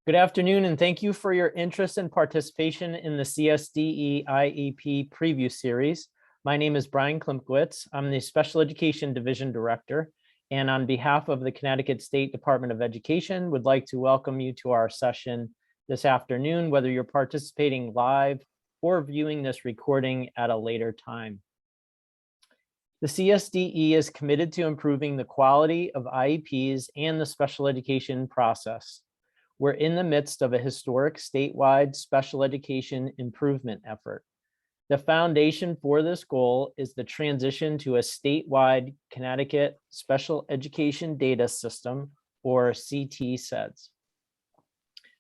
Good afternoon, and thank you for your interest and participation in the CSDE IEP preview series. My name is Brian Klimkowitz. I'm the Special Education Division Director, and on behalf of the Connecticut State Department of Education, would like to welcome you to our session this afternoon, whether you're participating live or viewing this recording at a later time. The CSDE is committed to improving the quality of IEPs and the special education process. We're in the midst of a historic statewide special education improvement effort. The foundation for this goal is the transition to a statewide Connecticut Special Education Data System, or CT-SEDS.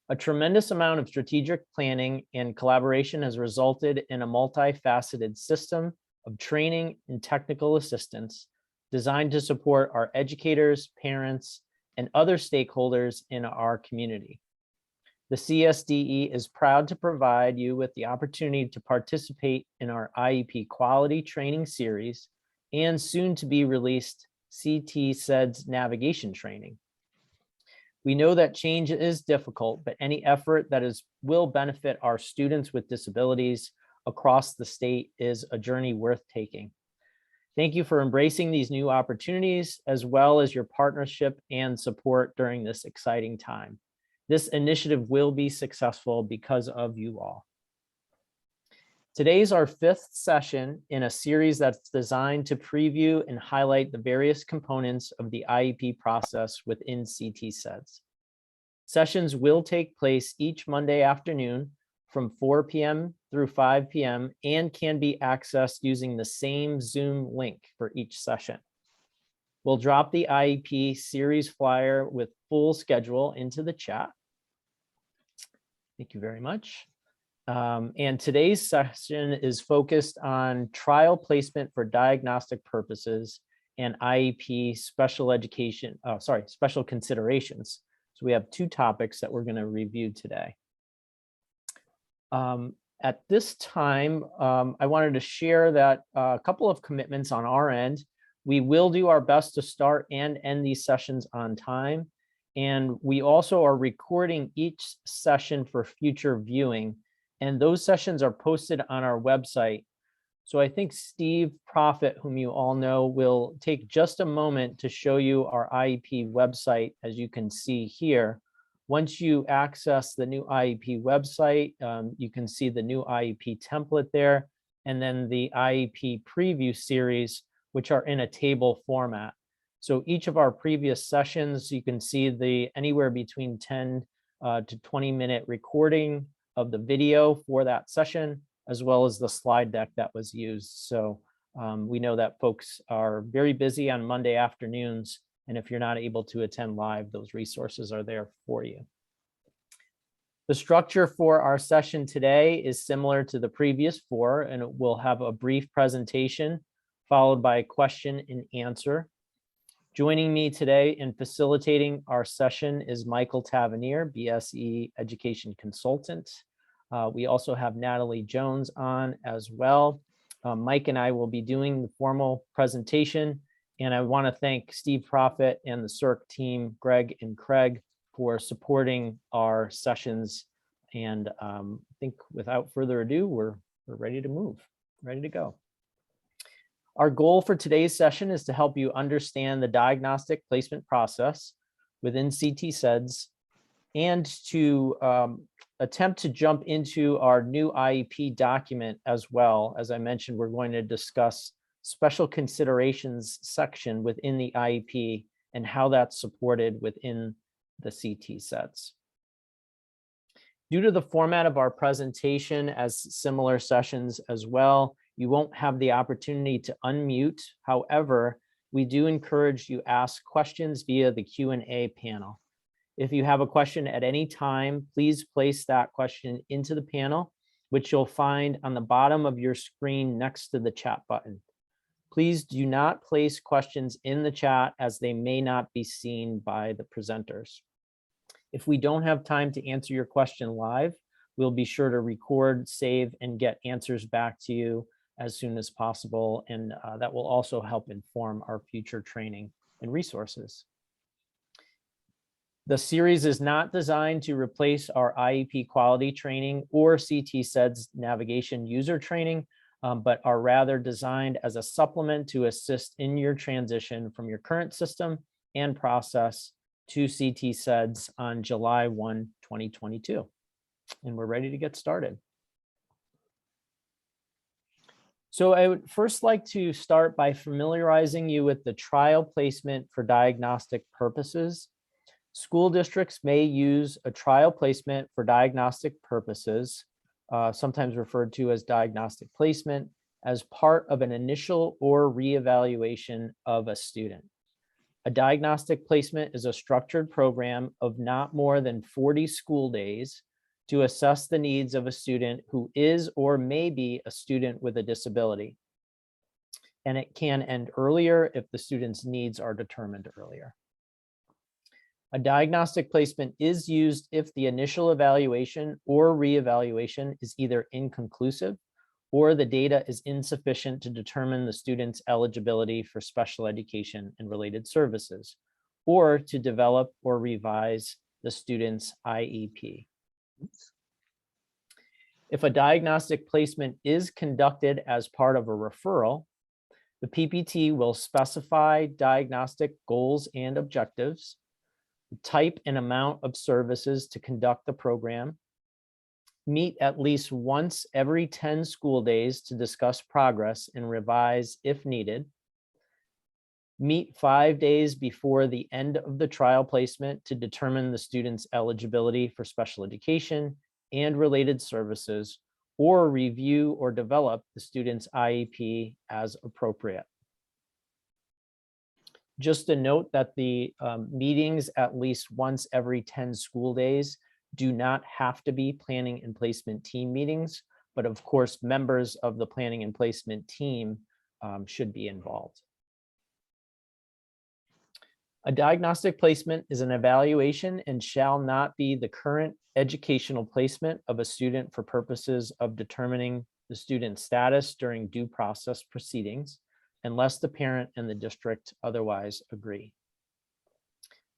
A tremendous amount of strategic planning and collaboration has resulted in a multifaceted system of training and technical assistance designed to support our educators, parents, and other stakeholders in our community. The CSDE is proud to provide you with the opportunity to participate in our IEP quality training series and soon to be released CT-SEDS navigation training. We know that change is difficult, but any effort that will benefit our students with disabilities across the state is a journey worth taking. Thank you for embracing these new opportunities, as well as your partnership and support during this exciting time. This initiative will be successful because of you all. Today's our fifth session in a series that's designed to preview and highlight the various components of the IEP process within CT-SEDS. Sessions will take place each Monday afternoon from 4 p.m. through 5 p.m. and can be accessed using the same Zoom link for each session. We'll drop the IEP series flyer with full schedule into the chat. Thank you very much. And today's session is focused on trial placement for diagnostic purposes and IEP special considerations. So we have two topics that we're going to review today. At this time, I wanted to share that a couple of commitments on our end. We will do our best to start and end these sessions on time. And we also are recording each session for future viewing. And those sessions are posted on our website. So I think Steve Profit, whom you all know, will take just a moment to show you our IEP website, as you can see here. Once you access the new IEP website, you can see the new IEP template there, and then the IEP preview series, which are in a table format. So each of our previous sessions, you can see the anywhere between 10 to 20 minute recording of the video for that session, as well as the slide deck that was used. So we know that folks are very busy on Monday afternoons, and if you're not able to attend live, those resources are there for you. The structure for our session today is similar to the previous four, and it will have a brief presentation followed by a question and answer. Joining me today in facilitating our session is Michael Tavernier, BSE Education Consultant. We also have Natalie Jones on as well. Mike and I will be doing the formal presentation, and I want to thank Steve Profit and the CERC team, Greg and Craig, for supporting our sessions. And I think without further ado, we're ready to move, ready to go. Our goal for today's session is to help you understand the diagnostic placement process within CT-SEDS and to attempt to jump into our new IEP document as well. As I mentioned, we're going to discuss special considerations section within the IEP and how that's supported within the CT-SEDS. Due to the format of our presentation, as similar sessions as well, you won't have the opportunity to unmute. However, we do encourage you ask questions via the Q&A panel. If you have a question at any time, please place that question into the panel, which you'll find on the bottom of your screen next to the chat button. Please do not place questions in the chat, as they may not be seen by the presenters. If we don't have time to answer your question live, we'll be sure to record, save, and get answers back to you as soon as possible. And that will also help inform our future training and resources. The series is not designed to replace our IEP quality training or CTSED's navigation user training, but are rather designed as a supplement to assist in your transition from your current system and process to CTSEDS on July 1, 2022. And we're ready to get started. So I would first like to start by familiarizing you with the trial placement for diagnostic purposes. School districts may use a trial placement for diagnostic purposes, sometimes referred to as diagnostic placement, as part of an initial or reevaluation of a student. A diagnostic placement is a structured program of not more than 40 school days to assess the needs of a student who is or may be a student with a disability. And it can end earlier if the student's needs are determined earlier. A diagnostic placement is used if the initial evaluation or reevaluation is either inconclusive or the data is insufficient to determine the student's eligibility for special education and related services, or to develop or revise the student's IEP. If a diagnostic placement is conducted as part of a referral, the PPT will specify diagnostic goals and objectives, type and amount of services to conduct the program, meet at least once every 10 school days to discuss progress and revise if needed, meet 5 days before the end of the trial placement to determine the student's eligibility for special education and related services, or review or develop the student's IEP as appropriate. Just a note that the meetings at least once every 10 school days do not have to be planning and placement team meetings, but of course, members of the planning and placement team should be involved. A diagnostic placement is an evaluation and shall not be the current educational placement of a student for purposes of determining the student's status during due process proceedings, unless the parent and the district otherwise agree.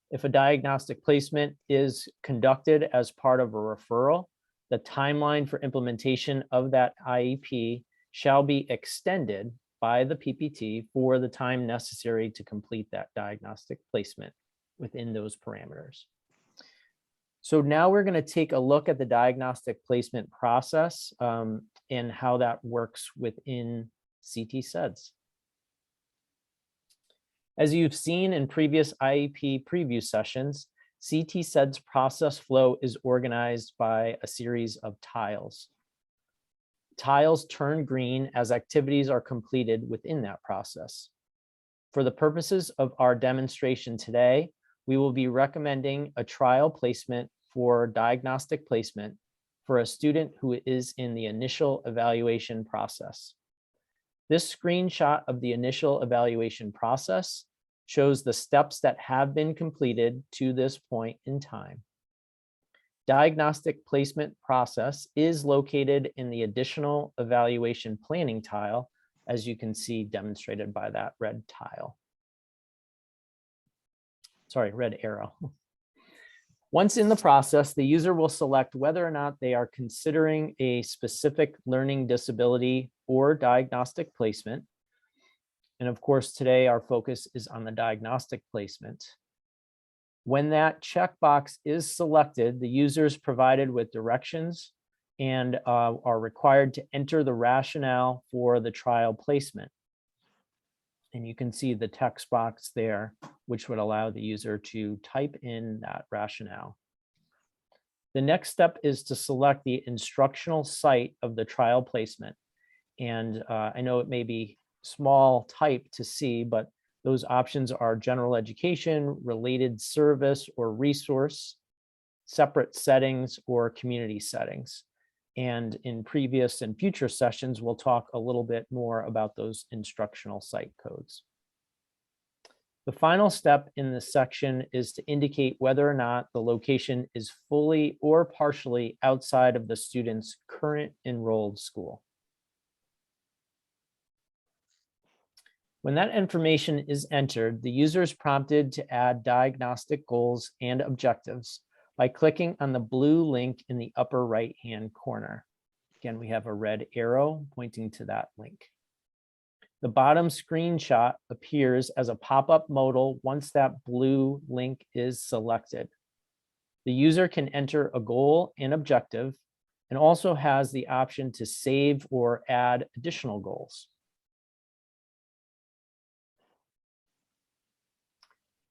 If a diagnostic placement is conducted as part of a referral, the timeline for implementation of that IEP shall be extended by the PPT for the time necessary to complete that diagnostic placement within those parameters. So now we're going to take a look at the diagnostic placement process and how that works within CTSEDS. As you've seen in previous IEP preview sessions, CTSED's process flow is organized by a series of tiles. Tiles turn green as activities are completed within that process. For the purposes of our demonstration today, we will be recommending a trial placement for diagnostic placement for a student who is in the initial evaluation process. This screenshot of the initial evaluation process shows the steps that have been completed to this point in time. Diagnostic placement process is located in the additional evaluation planning tile, as you can see demonstrated by that red tile. Sorry, red arrow. Once in the process, the user will select whether or not they are considering a specific learning disability or diagnostic placement. And of course, today our focus is on the diagnostic placement. When that checkbox is selected, the user is provided with directions and are required to enter the rationale for the trial placement. And you can see the text box there, which would allow the user to type in that rationale. The next step is to select the instructional site of the trial placement. And I know it may be small type to see, but those options are general education, related service or resource, separate settings, or community settings. And in previous and future sessions, we'll talk a little bit more about those instructional site codes. The final step in this section is to indicate whether or not the location is fully or partially outside of the student's current enrolled school. When that information is entered, the user is prompted to add diagnostic goals and objectives by clicking on the blue link in the upper right-hand corner. Again, we have a red arrow pointing to that link. The bottom screenshot appears as a pop-up modal once that blue link is selected. The user can enter a goal and objective and also has the option to save or add additional goals.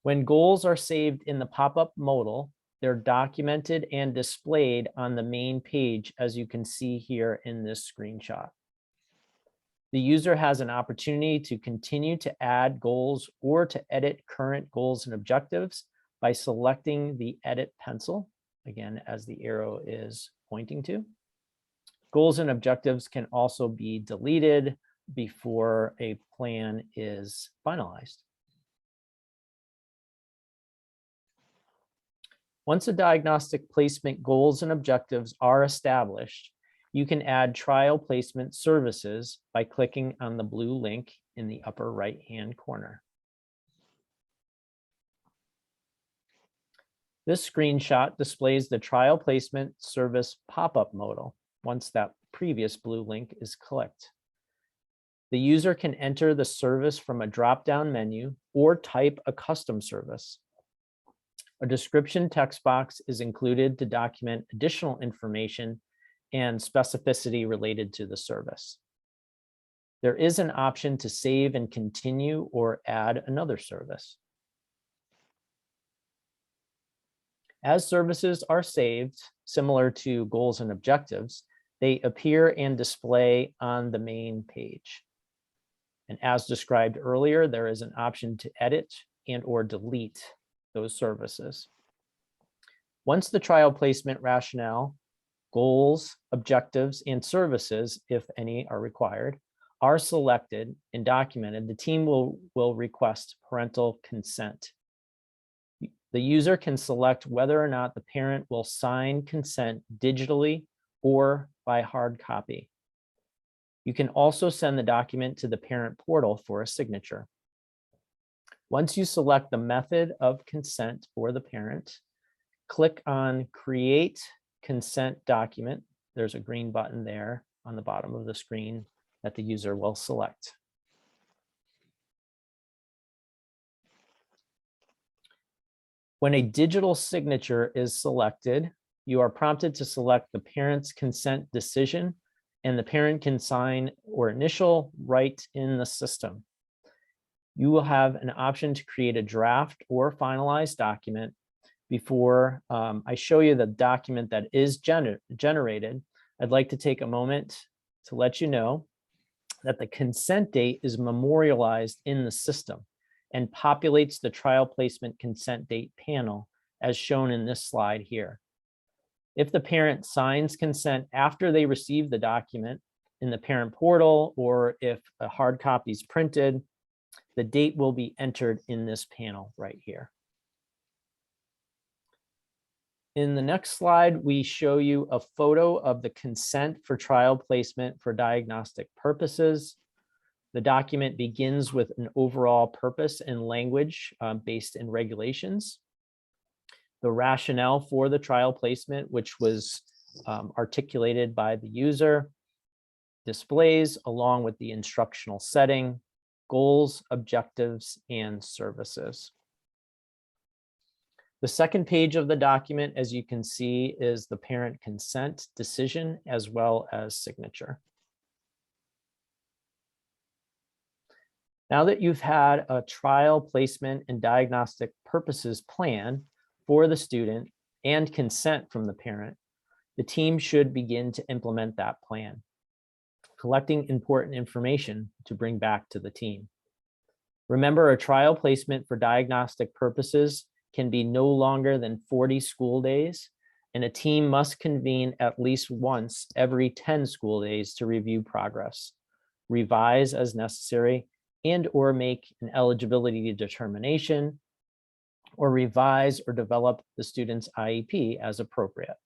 When goals are saved in the pop-up modal, they're documented and displayed on the main page, as you can see here in this screenshot. The user has an opportunity to continue to add goals or to edit current goals and objectives by selecting the edit pencil, again, as the arrow is pointing to. Goals and objectives can also be deleted before a plan is finalized. Once a diagnostic placement goals and objectives are established, you can add trial placement services by clicking on the blue link in the upper right-hand corner. This screenshot displays the trial placement service pop-up modal once that previous blue link is clicked. The user can enter the service from a drop-down menu or type a custom service. A description text box is included to document additional information and specificity related to the service. There is an option to save and continue or add another service. As services are saved, similar to goals and objectives, they appear and display on the main page. And as described earlier, there is an option to edit and or delete those services. Once the trial placement rationale, goals, objectives, and services, if any are required, are selected and documented, the team will request parental consent. The user can select whether or not the parent will sign consent digitally or by hard copy. You can also send the document to the parent portal for a signature. Once you select the method of consent for the parent, click on Create Consent Document. There's a green button there on the bottom of the screen that the user will select. When a digital signature is selected, you are prompted to select the parent's consent decision, and the parent can sign or initial right in the system. You will have an option to create a draft or finalized document. Before I show you the document that is generated, I'd like to take a moment to let you know that the consent date is memorialized in the system and populates the trial placement consent date panel as shown in this slide here. If the parent signs consent after they receive the document in the parent portal, or if a hard copy is printed, the date will be entered in this panel right here. In the next slide, we show you a photo of the consent for trial placement for diagnostic purposes. The document begins with an overall purpose and language based in regulations. The rationale for the trial placement, which was articulated by the user, displays along with the instructional setting, goals, objectives, and services. The second page of the document, as you can see, is the parent consent decision as well as signature. Now that you've had a trial placement and diagnostic purposes plan for the student and consent from the parent, the team should begin to implement that plan, collecting important information to bring back to the team. Remember, a trial placement for diagnostic purposes can be no longer than 40 school days, and a team must convene at least once every 10 school days to review progress, revise as necessary, and or make an eligibility determination, or revise or develop the student's IEP as appropriate.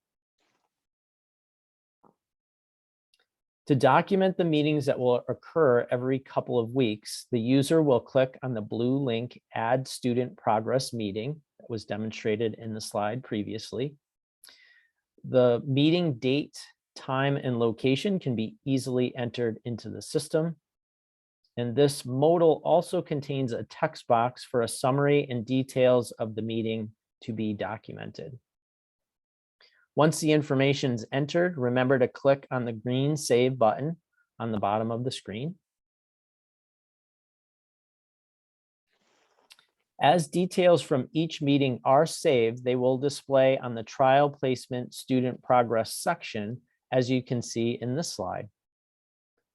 To document the meetings that will occur every couple of weeks, the user will click on the blue link, Add Student Progress Meeting, that was demonstrated in the slide previously. The meeting date, time, and location can be easily entered into the system. And this modal also contains a text box for a summary and details of the meeting to be documented. Once the information is entered, remember to click on the green Save button on the bottom of the screen. As details from each meeting are saved, they will display on the trial placement student progress section, as you can see in this slide.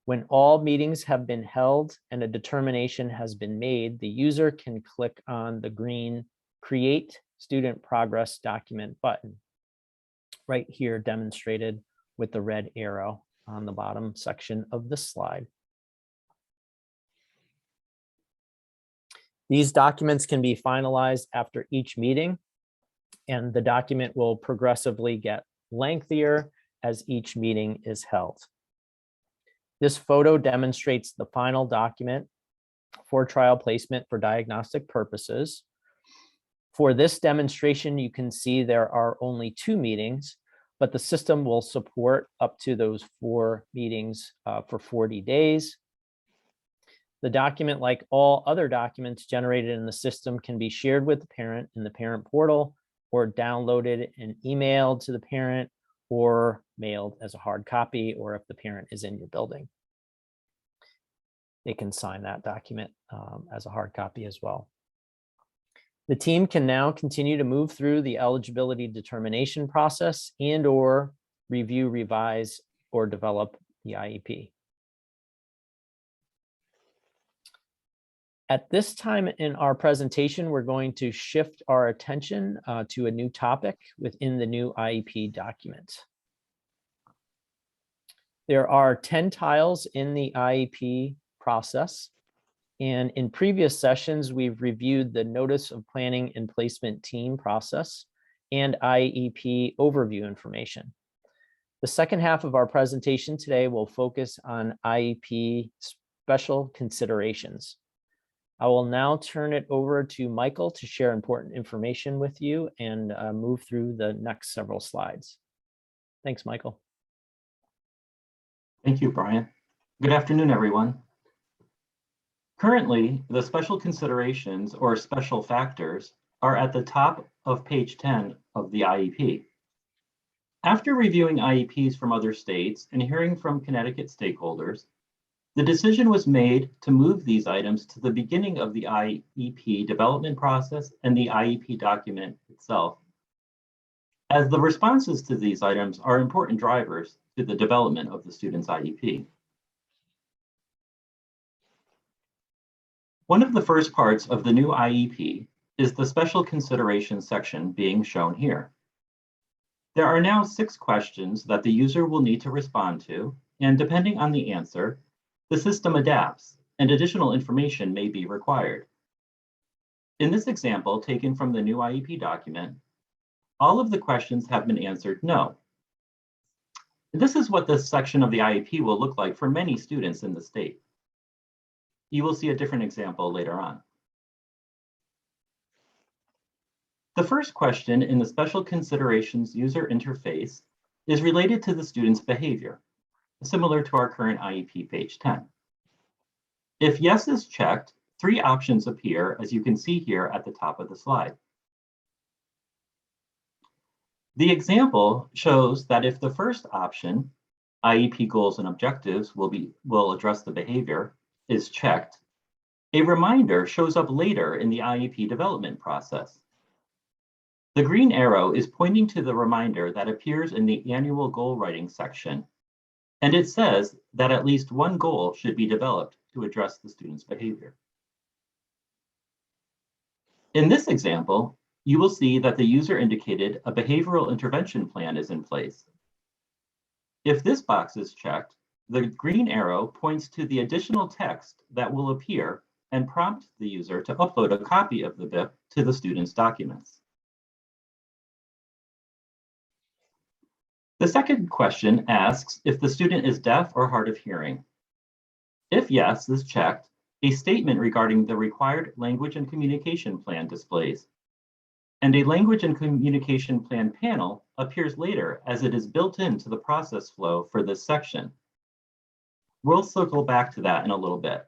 When all meetings have been held and a determination has been made, the user can click on the green Create Student Progress Document button, right here demonstrated with the red arrow on the bottom section of this slide. These documents can be finalized after each meeting, and the document will progressively get lengthier as each meeting is held. This photo demonstrates the final document for trial placement for diagnostic purposes. For this demonstration, you can see there are only 2 meetings, but the system will support up to those 4 meetings for 40 days. The document, like all other documents generated in the system, can be shared with the parent in the parent portal, or downloaded and emailed to the parent, or mailed as a hard copy, or if the parent is in your building, they can sign that document as a hard copy as well. The team can now continue to move through the eligibility determination process and/or review, revise, or develop the IEP. At this time in our presentation, we're going to shift our attention to a new topic within the new IEP document. There are 10 tiles in the IEP process, and in previous sessions, we've reviewed the Notice of Planning and Placement Team process and IEP overview information. The second half of our presentation today will focus on IEP special considerations. I will now turn it over to Michael to share important information with you and move through the next several slides. Thanks, Michael. Thank you, Brian. Good afternoon, everyone. Currently, the special considerations or special factors are at the top of page 10 of the IEP. After reviewing IEPs from other states and hearing from Connecticut stakeholders, the decision was made to move these items to the beginning of the IEP development process and the IEP document itself, as the responses to these items are important drivers to the development of the student's IEP. One of the first parts of the new IEP is the special considerations section being shown here. There are now 6 questions that the user will need to respond to, and depending on the answer, the system adapts and additional information may be required. In this example taken from the new IEP document, all of the questions have been answered no. This is what this section of the IEP will look like for many students in the state. You will see a different example later on. The first question in the special considerations user interface is related to the student's behavior, similar to our current IEP page 10. If yes is checked, 3 options appear, as you can see here at the top of the slide. The example shows that if the first option, IEP goals and objectives will address the behavior, is checked, a reminder shows up later in the IEP development process. The green arrow is pointing to the reminder that appears in the annual goal writing section, and it says that at least 1 goal should be developed to address the student's behavior. In this example, you will see that the user indicated a behavioral intervention plan is in place. If this box is checked, the green arrow points to the additional text that will appear and prompt the user to upload a copy of the BIP to the student's documents. The second question asks if the student is deaf or hard of hearing. If yes is checked, a statement regarding the required language and communication plan displays. And a language and communication plan panel appears later as it is built into the process flow for this section. We'll circle back to that in a little bit.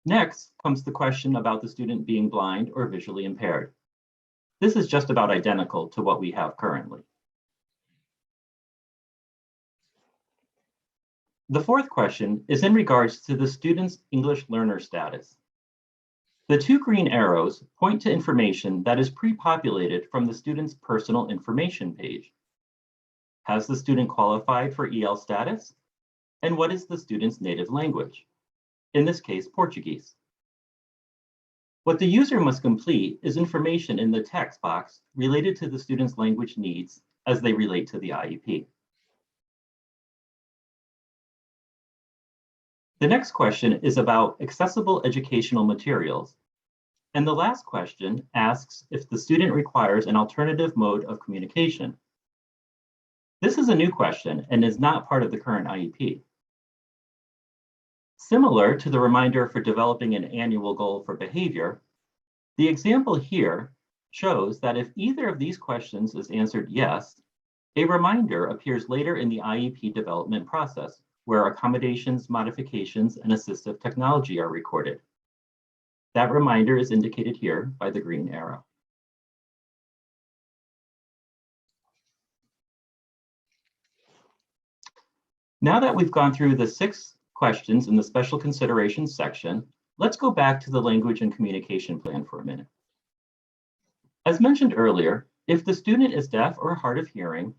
Next comes the question about the student being blind or visually impaired. This is just about identical to what we have currently. The fourth question is in regards to the student's English learner status. The two green arrows point to information that is pre-populated from the student's personal information page. Has the student qualified for EL status? And what is the student's native language? In this case, Portuguese. What the user must complete is information in the text box related to the student's language needs as they relate to the IEP. The next question is about accessible educational materials. And the last question asks if the student requires an alternative mode of communication. This is a new question and is not part of the current IEP. Similar to the reminder for developing an annual goal for behavior, the example here shows that if either of these questions is answered yes, a reminder appears later in the IEP development process, where accommodations, modifications, and assistive technology are recorded. That reminder is indicated here by the green arrow. Now that we've gone through the 6 questions in the special considerations section, let's go back to the language and communication plan for a minute. As mentioned earlier, if the student is deaf or hard of hearing,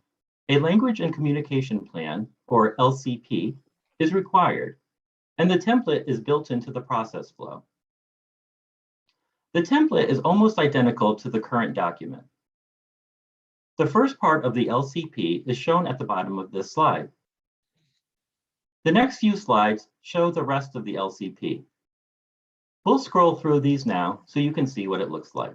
a language and communication plan, or LCP, is required, and the template is built into the process flow. The template is almost identical to the current document. The first part of the LCP is shown at the bottom of this slide. The next few slides show the rest of the LCP. We'll scroll through these now so you can see what it looks like.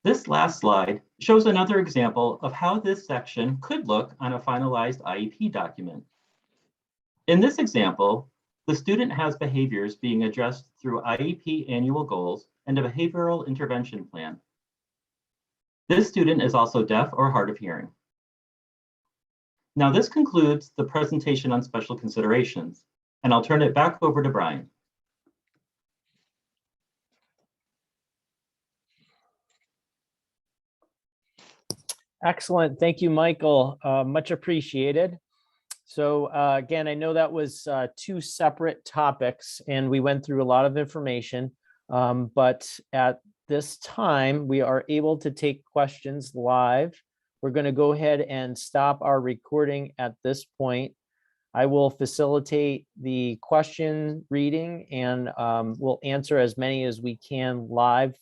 This last slide shows another example of how this section could look on a finalized IEP document. In this example, the student has behaviors being addressed through IEP annual goals and a behavioral intervention plan. This student is also deaf or hard of hearing. Now this concludes the presentation on special considerations, and I'll turn it back over to Brian. Excellent. Thank you, Michael. Much appreciated. So again, I know that was 2 separate topics and we went through a lot of information, but at this time we are able to take questions live. We're going to go ahead and stop our recording at this point. I will facilitate the question reading and we'll answer as many as we can live